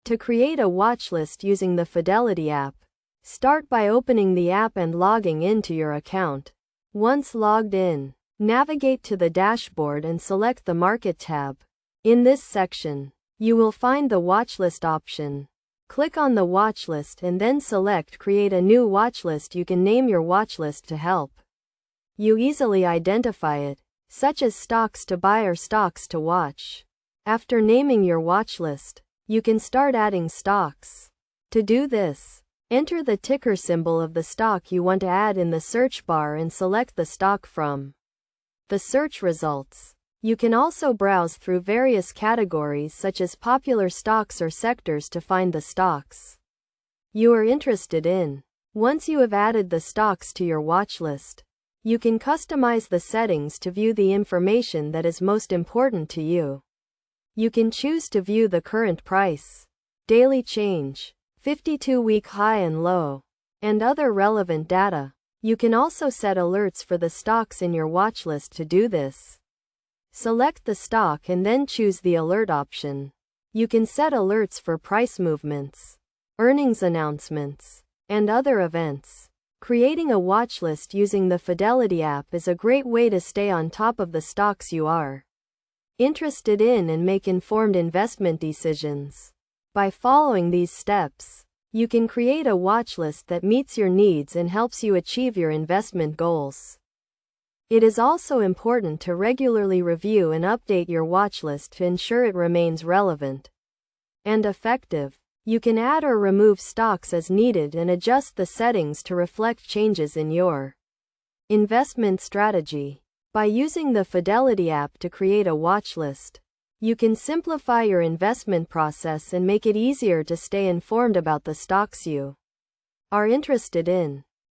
To create a watch list using the Fidelity app, start by opening the app and logging into your account. Once logged in, navigate to the dashboard and select the Market tab. In this section, you will find the Watchlist option. Click on the watchlist and then select Create a new watchlist. You can name your watchlist to help you easily identify it, such as stocks to buy or stocks to watch. After naming your watchlist, you can start adding stocks. To do this, enter the ticker symbol of the stock you want to add in the search bar and select the stock from the search results. You can also browse through various categories such as popular stocks or sectors to find the stocks you are interested in. Once you have added the stocks to your watch list, you can customize the settings to view the information that is most important to you. You can choose to view the current price, daily change, 52-week high and low, and other relevant data. You can also set alerts for the stocks in your watch list. To do this, select the stock and then choose the alert option. You can set alerts for price movements, earnings announcements, and other events. Creating a watch list using the Fidelity app is a great way to stay on top of the stocks you are interested in and make informed investment decisions. By following these steps, you can create a watch list that meets your needs and helps you achieve your investment goals. It is also important to regularly review and update your watch list to ensure it remains relevant and effective. You can add or remove stocks as needed and adjust the settings to reflect changes in your investment strategy. By using the Fidelity app to create a watch list, you can simplify your investment process and make it easier to stay informed about the stocks you are interested in.